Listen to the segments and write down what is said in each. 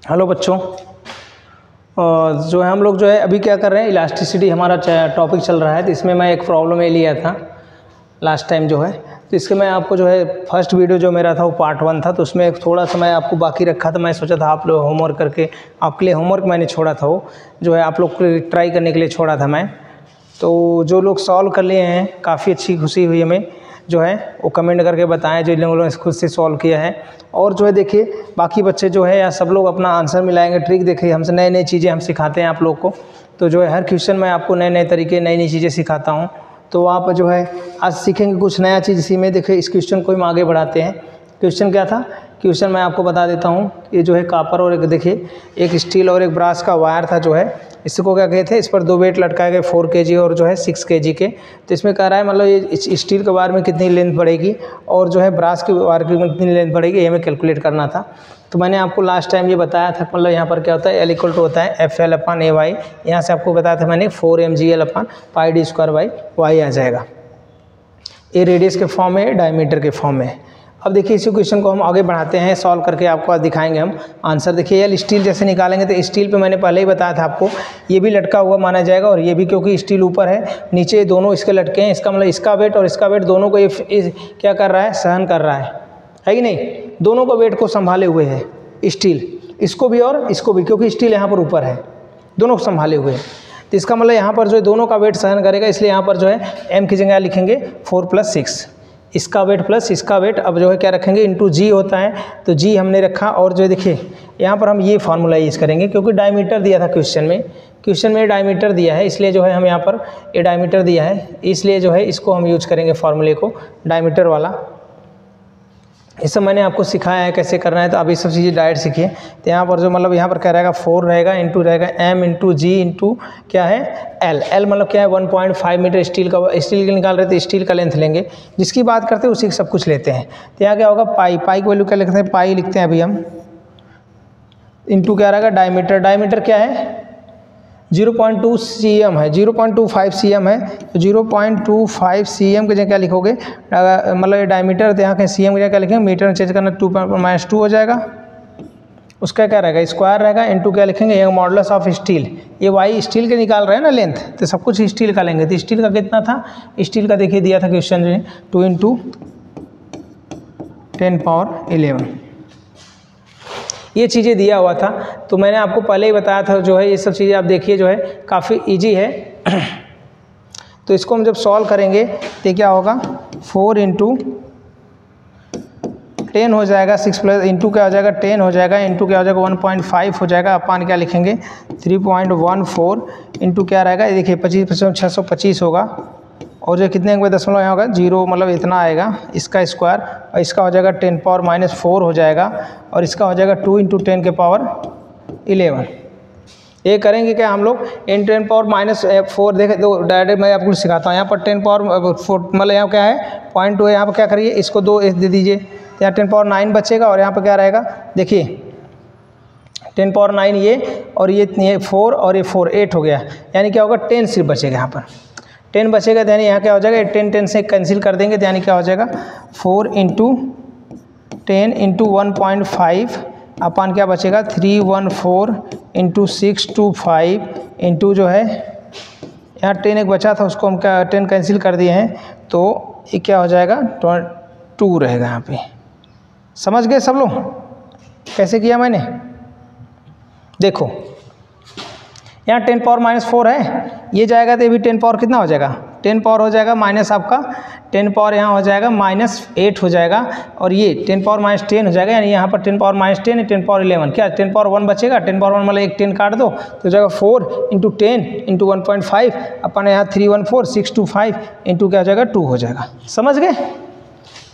Hello बच्चों, जो है हम लोग जो है अभी क्या कर रहे हैं, इलास्टिसिटी हमारा टॉपिक चल रहा है। तो इसमें मैं एक प्रॉब्लम ये लिया था लास्ट टाइम जो है, तो इसके मैं आपको जो है फर्स्ट वीडियो जो मेरा था वो पार्ट 1 था, तो उसमें थोड़ा सा मैं आपको बाकी रखा था। मैं सोचा था आप लोग होमवर्क करके, आपके लिए होमवर्क मैंने छोड़ा था, वो जो है आप लोग ट्राई करने के लिए छोड़ा था मैं। तो जो लोग सॉल्व कर लिए हैं काफ़ी अच्छी खुशी हुई हमें, जो है वो कमेंट करके बताएं जो लोगों ने खुद से सॉल्व किया है। और जो है देखिए बाकी बच्चे जो है या सब लोग अपना आंसर मिलाएंगे। ट्रिक देखिए, हमसे नई नई चीज़ें हम सिखाते हैं आप लोग को। तो जो है हर क्वेश्चन में आपको नए नए तरीके, नई नई चीज़ें सिखाता हूँ। तो आप जो है आज सीखेंगे कुछ नया चीज़ इसी में। देखिए इस क्वेश्चन को हम आगे बढ़ाते हैं। क्वेश्चन क्या था, क्वेश्चन मैं आपको बता देता हूँ। ये जो है कापर और एक देखिए एक स्टील और एक ब्रास का वायर था जो है, इसको क्या कहते थे, इस पर 2 वेट लटकाए गए 4 kg और जो है 6 kg के। तो इसमें कह रहा है मतलब ये स्टील के वायर में कितनी लेंथ बढ़ेगी और जो है ब्रास के वायर की कितनी लेंथ बढ़ेगी, ये हमें कैलकुलेट करना था। तो मैंने आपको लास्ट टाइम ये बताया था, मतलब यहाँ पर क्या होता है, L = होता है FL/AY। यहाँ से आपको बताया था मैंने 4mgl/πd²/y आ जाएगा। ये रेडियस के फॉर्म में, डायमीटर के फॉर्म में। अब देखिए इसी क्वेश्चन को हम आगे बढ़ाते हैं, सॉल्व करके आपको आज दिखाएंगे हम आंसर। देखिए ये स्टील जैसे निकालेंगे तो स्टील पे मैंने पहले ही बताया था आपको, ये भी लटका हुआ माना जाएगा और ये भी, क्योंकि स्टील ऊपर है, नीचे दोनों इसके लटके हैं। इसका मतलब इसका वेट और इसका वेट दोनों को ये क्या कर रहा है, सहन कर रहा है कि नहीं। दोनों को वेट को संभाले हुए है स्टील, इसको भी और इसको भी, क्योंकि स्टील यहाँ पर ऊपर है, दोनों को संभाले हुए हैं। तो इसका मतलब यहाँ पर जो है दोनों का वेट सहन करेगा, इसलिए यहाँ पर जो है m की जगह लिखेंगे 4 + 6, इसका वेट प्लस इसका वेट। अब जो है क्या रखेंगे, इंटू जी होता है, तो जी हमने रखा। और जो है देखिए यहाँ पर हम ये फार्मूला यूज़ करेंगे, क्योंकि डायमीटर दिया था क्वेश्चन में डायमीटर दिया है, इसलिए जो है हम यहाँ पर ये डायमीटर दिया है, इसलिए जो है इसको हम यूज करेंगे फार्मूले को, डायमीटर वाला। ये सब मैंने आपको सिखाया है कैसे करना है, तो अब ये सब चीज़ें डायरेक्ट सीखिए। तो यहाँ पर जो मतलब यहाँ पर क्या रहेगा, 4 रहेगा, इंटू रहेगा m इंटू जी इंटू क्या है l मतलब क्या है 1.5 मीटर स्टील का निकाल रहे थे, स्टील का लेंथ लेंगे, जिसकी बात करते हैं उसी सब कुछ लेते हैं। तो यहाँ क्या होगा, पाई की वैल्यू क्या लिखते हैं, पाई लिखते हैं अभी हम, इंटू क्या रहेगा डायमीटर क्या है 0.2 cm है, 0.25 cm है। तो 0.25 cm के जगह क्या लिखोगे, मतलब ये डायमीटर, तो यहाँ के cm की जगह क्या लिखेंगे, मीटर में चेंज करना, 2 हो जाएगा। उसका क्या रहेगा, स्क्वायर रहेगा, इंटू क्या लिखेंगे, ये मॉडुलस ऑफ स्टील, ये वाई स्टील के निकाल रहे हैं ना लेंथ, तो सब कुछ स्टील का लेंगे। तो स्टील का कितना था, स्टील का देखिए दिया था क्वेश्चन में 2 × 10⁻11, ये चीज़ें दिया हुआ था। तो मैंने आपको पहले ही बताया था, जो है ये सब चीज़ें आप देखिए जो है काफ़ी इजी है। तो इसको हम जब सॉल्व करेंगे तो क्या होगा, 4 × 10 हो जाएगा, 6 प्लस इंटू क्या हो जाएगा 10 हो जाएगा, इंटू क्या हो जाएगा 1.5 हो जाएगा, अपन क्या लिखेंगे 3.14 इंटू क्या रहेगा, ये देखिए 25 625 होगा। और जो कितने के दशमलव यहाँ होगा 0, मतलब इतना आएगा, इसका स्क्वायर, और इसका हो जाएगा 10⁻⁻4 हो जाएगा, और इसका हो जाएगा 2 × 10⁻11। ये करेंगे क्या हम लोग, इन 10⁻⁻4 देखें तो डायरेक्ट मैं आपको सिखाता हूँ। यहाँ पर 10⁻4 मतलब यहाँ क्या है 0.2 है, यहाँ पर क्या करिए, इसको 2 दे दीजिए, तो यहाँ 10⁻9 बचेगा, और यहाँ पर क्या रहेगा देखिए 10⁻9 ये, और ये 4 और ये 4 8 हो गया, यानी क्या होगा 10 सिर्फ बचेगा, यहाँ पर 10 बचेगा। तो यानी यहाँ क्या हो जाएगा, 10 से कैंसिल कर देंगे, तो यानी क्या हो जाएगा 4 × 10 × 1.5 अपन क्या बचेगा 314 × 625 इंटू जो है यहाँ 10 एक बचा था, उसको हम क्या 10 कैंसिल कर दिए हैं, तो ये क्या हो जाएगा 2 रहेगा यहाँ पे। समझ गए सब लोग कैसे किया मैंने, देखो यहाँ 10⁻⁻4 है, ये जाएगा तो ये भी 10 कितना हो जाएगा, 10 हो जाएगा, माइनस आपका 10 यहाँ हो जाएगा -8 हो जाएगा, और ये 10 हो जाएगा, यानी यहाँ पर 10 -10 10⁻11 क्या 10⁻1 बचेगा, 10⁻1 मतलब एक 10 काट दो तो जाएगा 4 × 10 × 1.5 अपन यहाँ 314 625 इंटू क्या हो जाएगा 2 हो जाएगा। समझ गए।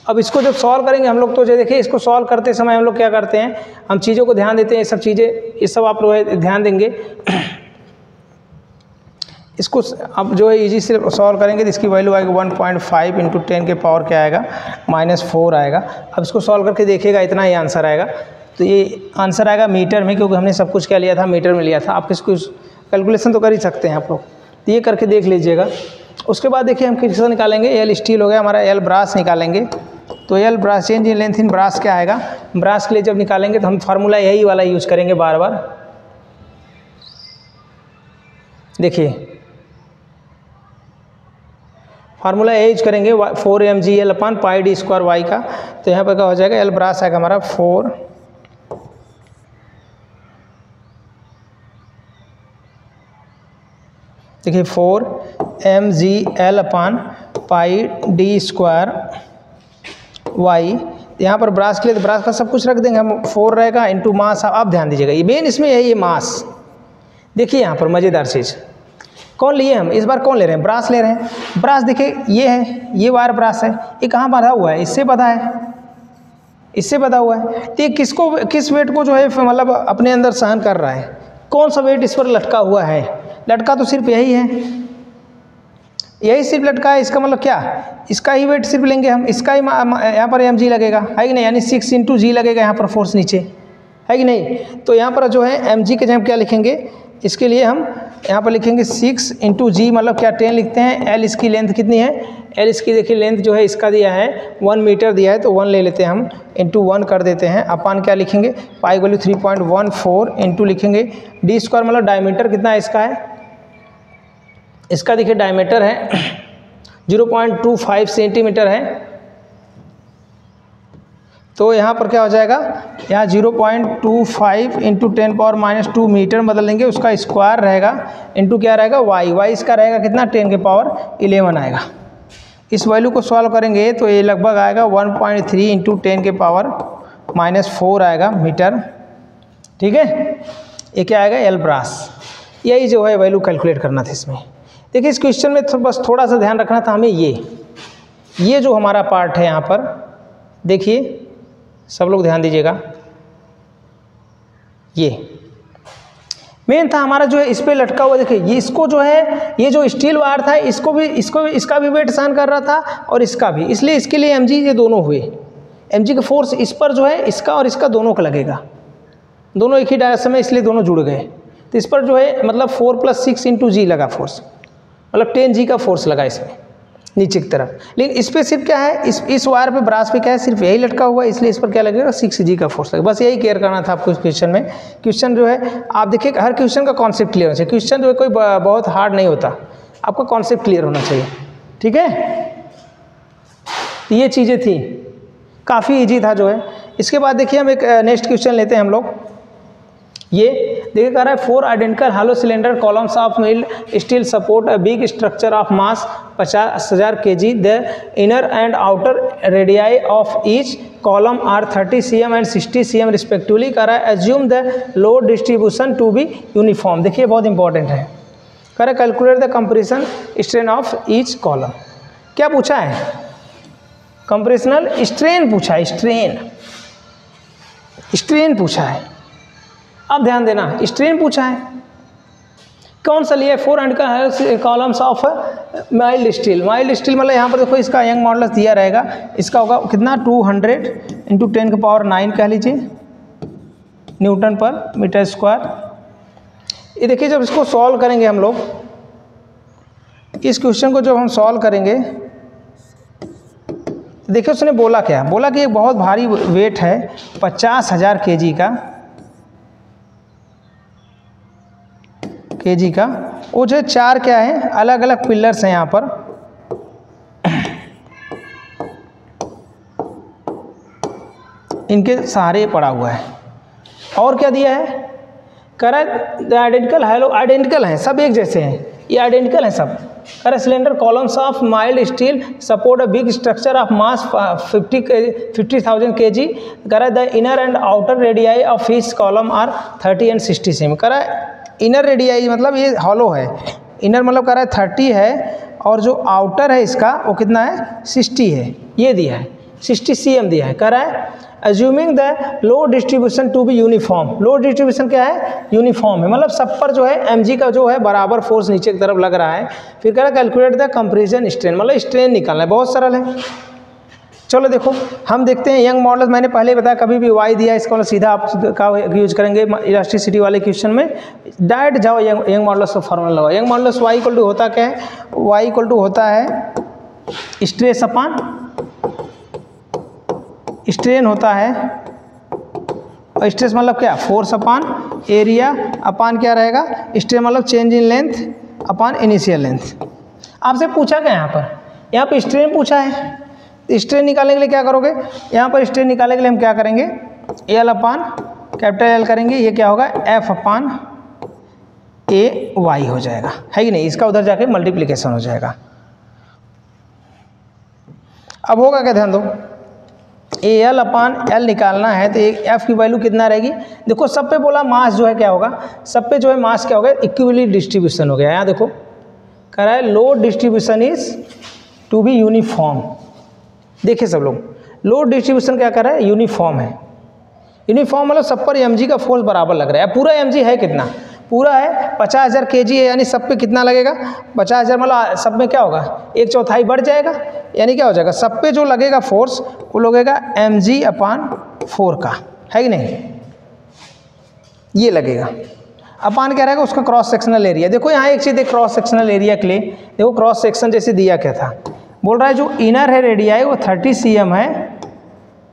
अब इसको जब सॉल्व करेंगे हम लोग, तो जो देखिए इसको सॉल्व करते समय हम लोग क्या करते हैं, हम चीज़ों को ध्यान देते हैं, ये सब चीज़ें, ये सब आप लोग ध्यान देंगे। इसको अब जो है इजी से सॉल्व करेंगे तो इसकी वैल्यू आएगी 1.5 × 10 के पावर क्या आएगा -4 आएगा। अब इसको सॉल्व करके देखिएगा, इतना ही आंसर आएगा। तो ये आंसर आएगा मीटर में, क्योंकि हमने सब कुछ क्या लिया था, मीटर में लिया था। आप इसको कैलकुलेशन तो कर ही सकते हैं आप लोग, तो ये करके देख लीजिएगा। उसके बाद देखिए हम किसका निकालेंगे, L स्टील हो गया हमारा, L ब्रास निकालेंगे। तो L brass change in length in brass क्या आएगा, ब्रास के लिए जब निकालेंगे तो हम फार्मूला यही वाला यूज करेंगे बार बार। देखिए फार्मूला यही यूज करेंगे 4mgl/πd² का। तो यहाँ पर क्या हो जाएगा, एल ब्रास आएगा हमारा 4 देखिए 4mgl/πd²y। यहाँ पर ब्रास के लिए तो ब्रास का सब कुछ रख देंगे हम, 4 रहेगा इंटू मास। अब ध्यान दीजिएगा ये मेन इसमें यही है मास। देखिए यहाँ पर मज़ेदार चीज़ कौन लिए हम इस बार, कौन ले रहे हैं, ब्रास ले रहे हैं। ब्रास देखिए ये है, ये वायर ब्रास है, ये कहाँ बंधा हुआ है, इससे बंधा है, इससे बंधा हुआ है। तो ये किसको, किस वेट को जो है मतलब अपने अंदर सहन कर रहा है, कौन सा वेट इस पर लटका हुआ है, लटका तो सिर्फ यही है, यही सिर्फ लटका है। इसका मतलब क्या, इसका ही वेट सिर्फ लेंगे हम, इसका ही यहाँ पर mg लगेगा, है कि नहीं, यानी 6 × g लगेगा यहाँ पर फोर्स नीचे, है कि नहीं। तो यहाँ पर जो है mg के जगह क्या लिखेंगे, इसके लिए हम यहाँ पर लिखेंगे 6 × g मतलब क्या 10 लिखते हैं। l इसकी लेंथ कितनी है, l इसकी देखिए लेंथ जो है इसका दिया है 1 मीटर दिया है, तो 1 ले लेते हैं हम, इंटू 1 कर देते हैं, अपान क्या लिखेंगे पाई वैल्यू 3.14 इंटू लिखेंगे d² मतलब डायमीटर कितना है इसका है, इसका देखिए डायमीटर है 0.25 सेंटीमीटर है। तो यहाँ पर क्या हो जाएगा, यहाँ 0.25 इंटू 10⁻² मीटर बदल देंगे, उसका स्क्वायर रहेगा इंटू क्या रहेगा y इसका रहेगा कितना 10⁻11 आएगा। इस वैल्यू को सॉल्व करेंगे तो ये लगभग आएगा 1.3 इंटू 10⁻⁴ आएगा मीटर। ठीक है, ये क्या आएगा एल ब्रास। यही जो है वैल्यू कैलकुलेट करना था इसमें। देखिए इस क्वेश्चन में बस थोड़ा सा ध्यान रखना था हमें, ये जो हमारा पार्ट है यहाँ पर देखिए सब लोग ध्यान दीजिएगा, ये मेन था हमारा जो है इस पे लटका हुआ। देखिए ये इसको जो है, ये जो स्टील वायर था इसका भी वेट सहन कर रहा था और इसका भी, इसलिए इसके लिए mg ये दोनों हुए। mg का फोर्स इस पर जो है इसका और इसका दोनों का लगेगा, दोनों एक ही डायरेक्शन में, इसलिए दोनों जुड़ गए। तो इस पर जो है मतलब 4 + 6 × g लगा फोर्स, मतलब 10g का फोर्स लगा इसमें नीचे की तरफ। लेकिन इस पर सिर्फ क्या है, इस वायर पे ब्रास पे क्या है, सिर्फ यही लटका हुआ है, इसलिए इस पर क्या लगेगा 6g का फोर्स लगेगा। बस यही केयर करना था आपको इस क्वेश्चन में। क्वेश्चन जो है आप देखिए हर क्वेश्चन का कॉन्सेप्ट क्लियर होना चाहिए। क्वेश्चन जो है कोई बहुत हार्ड नहीं होता, आपका कॉन्सेप्ट क्लियर होना चाहिए। ठीक है, ये चीज़ें थी, काफ़ी ईजी था जो है। इसके बाद देखिए हम एक नेक्स्ट क्वेश्चन लेते हैं हम लोग। ये देखिए कह रहा है 4 identical hollow cylinder columns of milled steel support a big structure of mass 50,000 kg। The inner and outer radii of each column are 30 cm and 60 cm respectively. कह रहा है assume the load distribution to be uniform. देखिए बहुत important है, कह रहा है calculate the compression strain of each column. क्या पूछा है, कंप्रेशनल स्ट्रेन पूछा है, स्ट्रेन पूछा है। अब ध्यान देना, स्ट्रेन पूछा है, कौन सा लिया है 4 identical columns of mild steel. Mild steel मतलब यहाँ पर देखो इसका यंग मॉडुलस दिया रहेगा, इसका होगा कितना 200 × 10⁹ कह लीजिए न्यूटन पर मीटर स्क्वायर। ये देखिए जब इसको सॉल्व करेंगे हम लोग, इस क्वेश्चन को जब हम सॉल्व करेंगे देखिए उसने बोला क्या, बोला कि एक बहुत भारी वेट है 50,000 kg का, वो जो 4 क्या है अलग अलग पिलर्स हैं यहाँ पर, इनके सहारे पड़ा हुआ है। और क्या दिया है, कह रहा है आइडेंटिकल हेलो, आइडेंटिकल हैं सब एक जैसे हैं, ये आइडेंटिकल हैं सब। कह रहा है cylinder columns of mild steel support a big structure of mass 50,000 kg। कह रहा है the inner and outer radii of each column are 30 and 60 cm। कह रहा है इनर रेडियाई मतलब ये हॉलो है, इनर मतलब कह रहा है 30 है और जो आउटर है इसका वो कितना है 60 है, ये दिया है 60 cm दिया है। कह रहा है assuming the load distribution to be uniform. Load distribution क्या है, यूनिफॉर्म है, मतलब सब पर जो है mg का जो है बराबर फोर्स नीचे की तरफ लग रहा है। फिर कह रहा है कैलकुलेट द कंप्रेशन स्ट्रेन, मतलब स्ट्रेन निकालना है, बहुत सरल है। चलो देखो हम देखते हैं यंग मॉडुलस, मैंने पहले ही बताया कभी भी y दिया इसको सीधा आप का यूज करेंगे इलास्टिसिटी वाले क्वेश्चन में, डायरेक्ट जाओ यंग मॉडुलस का फॉर्मूला लगाओ। Young modulus y equal to होता क्या है, y इक्वल टू होता है स्ट्रेस अपान स्ट्रेन होता है, और स्ट्रेस मतलब क्या, फोर्स अपान एरिया अपान क्या रहेगा, स्ट्रेन मतलब change in length upon initial length. आपसे पूछा क्या यहाँ पर स्ट्रेन पूछा है। स्ट्रेन निकालने के लिए क्या करोगे, यहाँ पर स्ट्रेन निकालने के लिए हम क्या करेंगे, एल अपान कैपिटल एल करेंगे, ये क्या होगा एफ अपान ए वाई हो जाएगा, है कि नहीं। इसका उधर जाके मल्टीप्लिकेशन हो जाएगा। अब होगा क्या, ध्यान दो, ए एल अपान एल निकालना है तो एक एफ की वैल्यू कितना रहेगी। देखो सब पे बोला मास जो है क्या होगा, सब पे जो है मास क्या होगा, इक्विवली डिस्ट्रीब्यूशन हो गया। यहाँ देखो कह रहा है load distribution is to be uniform. देखिए सब लोग, लोड डिस्ट्रीब्यूशन क्या कर रहा है, यूनिफॉर्म है। यूनिफॉर्म मतलब सब पर mg का फोर्स बराबर लग रहा है। पूरा mg है कितना, पूरा है 50,000 kg है, यानी सब पे कितना लगेगा 50,000, मतलब सब में क्या होगा 1/4 बढ़ जाएगा, यानी क्या हो जाएगा सब पे जो लगेगा फोर्स वो लगेगा mg अपान 4 का, है कि नहीं, ये लगेगा। अपान क्या रहेगा उसका क्रॉस सेक्शनल एरिया। देखो यहाँ एक चीज़ देख, क्रॉस सेक्शनल एरिया के लिए देखो क्रॉस सेक्शन जैसे दिया क्या था, बोल रहा है जो इनर है रेडियाई वो 30 cm है,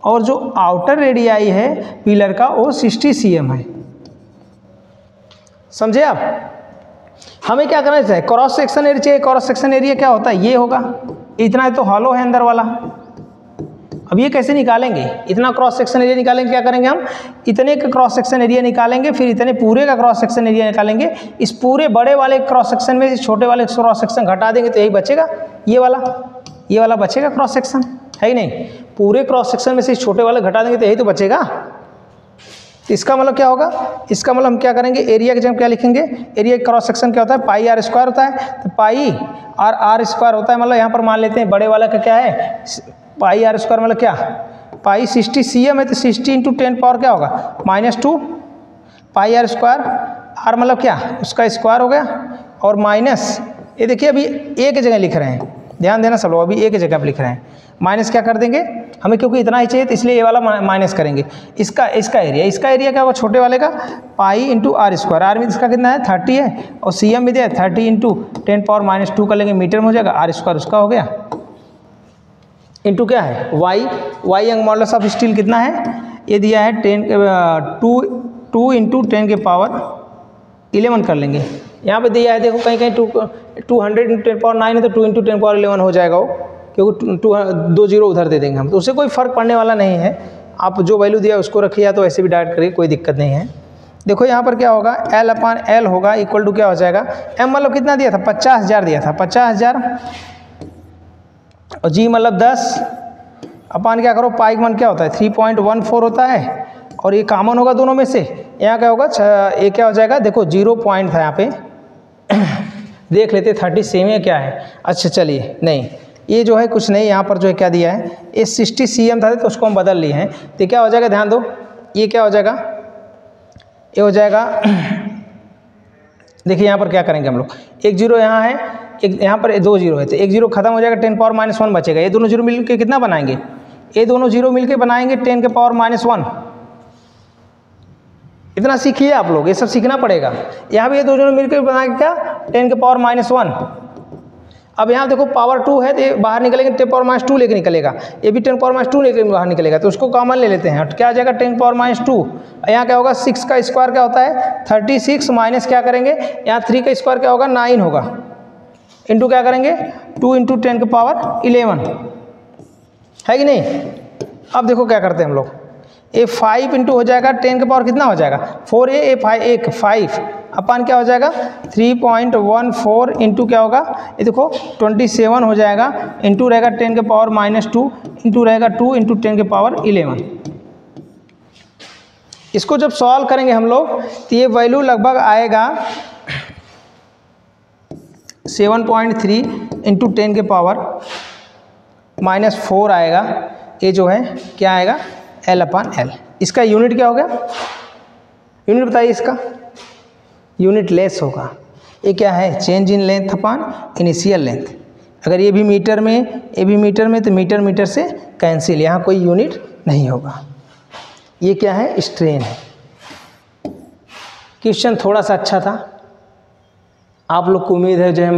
और जो आउटर रेडियाई है पिलर का वो 60 cm है। समझे आप। हमें क्या करना चाहिए, क्रॉस सेक्शन एरिया चाहिए। क्रॉस सेक्शन एरिया क्या होता है, ये होगा, इतना तो हॉलो है अंदर वाला। अब ये कैसे निकालेंगे, इतना क्रॉस सेक्शन एरिया निकालेंगे, क्या करेंगे हम, इतने का क्रॉस सेक्शन एरिया निकालेंगे, फिर इतने पूरे का क्रॉस सेक्शन एरिया निकालेंगे। इस पूरे बड़े वाले क्रॉस सेक्शन में छोटे वाले क्रॉस सेक्शन घटा देंगे तो यही बचेगा, ये वाला बचेगा क्रॉस सेक्शन, है ही नहीं। पूरे क्रॉस सेक्शन में से छोटे वाले घटा देंगे तो यही तो बचेगा। इसका मतलब क्या होगा, इसका मतलब हम क्या करेंगे, एरिया की जगह क्या लिखेंगे, एरिया क्रॉस सेक्शन क्या होता है, पाई आर स्क्वायर होता है, तो पाई और आर स्क्वायर होता है, मतलब यहाँ पर मान लेते हैं बड़े वाला का क्या है, पाई आर स्क्वायर मतलब क्या, पाई 60 cm है तो 60 इंटू 10 पावर क्या होगा -2 पाई आर स्क्वायर। आर मतलब क्या, उसका स्क्वायर हो गया, और माइनस, ये देखिए अभी एक जगह लिख रहे हैं, ध्यान देना सब लोग, अभी एक जगह पर लिख रहे हैं, माइनस क्या कर देंगे, हमें क्योंकि इतना ही चाहिए तो इसलिए ये वाला माइनस करेंगे। इसका एरिया क्या होगा छोटे वाले का, pi into r square. R में इसका कितना है 30 है, और cm भी दिया 30 इंटू 10 पावर -2 कर लेंगे, मीटर में हो जाएगा, आर स्क्वायर उसका हो गया, इंटू क्या है Y Young modulus of steel कितना है, ये दिया है 2 इंटू 10 के पावर 11 कर लेंगे। यहाँ पे दिया है देखो कहीं 200 इंटू 10 पावर 9 है तो 2 इंटू 10 पावर 11 हो जाएगा वो, क्योंकि 2 0 उधर दे देंगे हम, तो उससे कोई फ़र्क पड़ने वाला नहीं है। आप जो वैल्यू दिया उसको रखिए, या तो ऐसे भी डायरेक्ट करिए, कोई दिक्कत नहीं है। देखो यहाँ पर क्या होगा, L अपान L होगा इक्वल टू क्या हो जाएगा, M मतलब कितना दिया था 50,000 दिया था, 50,000, और G मतलब 10 अपान क्या करो, पाई मान क्या होता है 3.14 होता है, और ये कॉमन होगा दोनों में से, यहाँ क्या होगा ये क्या हो जाएगा, देखो 0 पॉइंट था यहाँ पे देख लेते 30 सेम है क्या है, अच्छा चलिए नहीं, ये जो है कुछ नहीं, यहाँ पर जो है क्या दिया है, ये 60 cm था तो उसको हम बदल लिए हैं, तो क्या हो जाएगा, ध्यान दो, ये क्या हो जाएगा, ये हो जाएगा देखिए यहाँ पर क्या करेंगे हम लोग, 1 0 यहाँ है, एक यहाँ पर 2 0 है, तो 1 0 खत्म हो जाएगा, 10 पावर -1 बचेगा। ये दोनों 0 मिलकर कितना बनाएंगे, ये दोनों 0 मिलकर बनाएंगे 10 के पावर -1। इतना सीखिए आप लोग, ये सब सीखना पड़ेगा। यहाँ भी ये 2 0 मिलकर बनाएंगे क्या, 10 के पावर -1। अब यहाँ देखो पावर 2 है तो ये बाहर निकलेंगे 10 पावर -2 लेके निकलेगा, ये भी 10 पावर -2 लेके बाहर निकलेगा, तो उसको कॉमन ले लेते हैं, क्या आ जाएगा 10 पावर -2। यहाँ क्या होगा 6 का स्क्वायर क्या होता है 36, माइनस क्या करेंगे, यहाँ 3 का स्क्वायर क्या होगा 9 होगा, इंटू क्या करेंगे 2 इंटू 10 के पावर 11, है कि नहीं। अब देखो क्या करते हैं हम लोग, ये 5 इंटू हो जाएगा 10 के पावर कितना हो जाएगा 4, ये 5 अपान क्या हो जाएगा 3.14 इंटू क्या होगा, ये देखो 27 हो जाएगा, इंटू रहेगा 10 के पावर -2, इंटू रहेगा 2 इंटू 10 के पावर 11। इसको जब सॉल्व करेंगे हम लोग तो ये वैल्यू लगभग आएगा 7.3 इंटू 10 के पावर -4 आएगा, ये जो है क्या आएगा L अपान L। इसका यूनिट क्या हो गया, यूनिट बताइए इसका, यूनिट लेस होगा। ये क्या है, change in length upon initial length. अगर ये भी मीटर में, ये भी मीटर में, तो मीटर मीटर से कैंसिल, यहाँ कोई यूनिट नहीं होगा। ये क्या है, स्ट्रेन है। क्वेश्चन थोड़ा सा अच्छा था, आप लोग को उम्मीद है जो है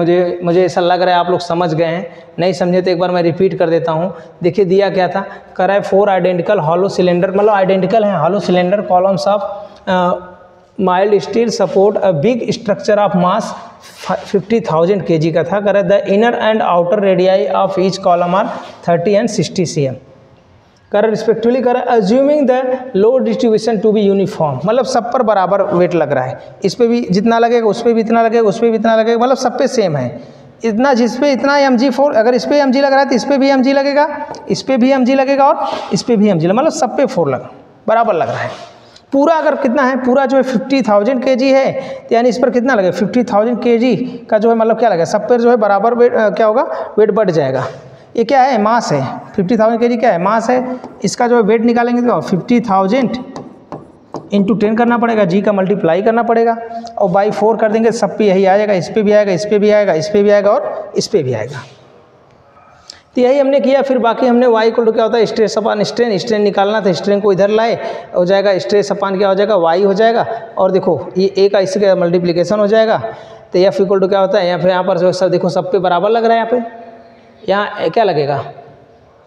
मुझे ऐसा लग रहा है आप लोग समझ गए हैं। नहीं समझे तो एक बार मैं रिपीट कर देता हूँ। देखिए दिया क्या था, कर है 4 आइडेंटिकल हॉलो सिलेंडर, मतलब आइडेंटिकल हैं hollow cylinder columns of mild steel support a big structure of mass 50,000 kg का था। कर the inner and outer radii of each column are 30 and 60 cm। कर रिस्पेक्टिवली कर assuming the load distribution to be uniform, मतलब सब पर बराबर wait लग रहा है, इस पर भी जितना लगेगा उस पर भी इतना लगेगा, उस पर भी इतना लगेगा, मतलब सब पे सेम है। इतना जिस पे इतना mg4, अगर इस पे mg लग रहा है तो इस पे भी mg लगेगा, इस पे भी mg लगेगा और इस पे भी mg लगेगा, मतलब सब पे 4 लगा बराबर लग रहा है। पूरा अगर कितना है, पूरा जो है 50,000 kg है, तो यानी इस पर कितना लगेगा 50,000 kg का जो है मतलब क्या लगेगा, सब पर जो है बराबर वेट क्या होगा, वेट बढ़ जाएगा। ये क्या है, मास है, 50,000 kg क्या है, मास है। इसका जो है वेट निकालेंगे तो 50,000 इंटू 10 करना पड़ेगा, जी का मल्टीप्लाई करना पड़ेगा और बाई 4 कर देंगे, सब पे यही आ जाएगा, इस पे भी आएगा, इस पे भी आएगा, इस पे भी आएगा और इस पे भी आएगा। तो यही हमने किया। फिर बाकी हमने y इक्वल टू क्या होता है, स्ट्रेस अपान स्ट्रेन, स्ट्रेन निकालना था, स्ट्रेन को इधर लाए हो जाएगा, स्ट्रेस अपान क्या हो जाएगा, y हो जाएगा। और देखो ये a का इससे मल्टीप्लिकेशन हो जाएगा, तो f इक्वल टू क्या होता है, यहाँ पर जो सब देखो सब पे बराबर लग रहा है। यहाँ क्या लगेगा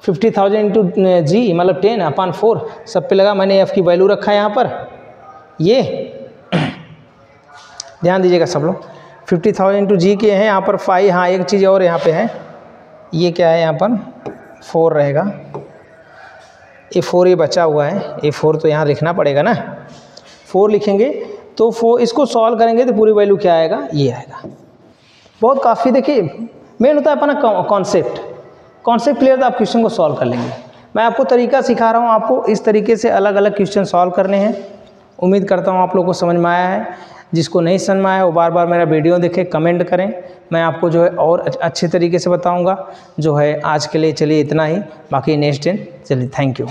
50,000 इंटू जी मतलब 10 अपान 4 सब पे लगा। मैंने f की वैल्यू रखा है यहाँ पर, ये ध्यान दीजिएगा सब लोग, 50,000 इंटू जी के हैं यहाँ पर 5। हाँ एक चीज़ और यहाँ पे है, ये क्या है यहाँ पर 4 रहेगा, ये 4 ये बचा हुआ है, ये 4 तो यहाँ लिखना पड़ेगा ना, 4 लिखेंगे तो 4 इसको सॉल्व करेंगे तो पूरी वैल्यू क्या आएगा, ये आएगा। बहुत काफ़ी देखिए मेन होता है अपना कॉन्सेप्ट क्लियर तो आप क्वेश्चन को सॉल्व कर लेंगे। मैं आपको तरीका सिखा रहा हूँ, आपको इस तरीके से अलग अलग क्वेश्चन सॉल्व करने हैं। उम्मीद करता हूँ आप लोगों को समझ में आया है। जिसको नहीं समझ में आया वो बार बार मेरा वीडियो देखें, कमेंट करें, मैं आपको जो है और अच्छे तरीके से बताऊँगा। जो है आज के लिए चलिए इतना ही, बाकी नेक्स्ट दिन चलिए, थैंक यू।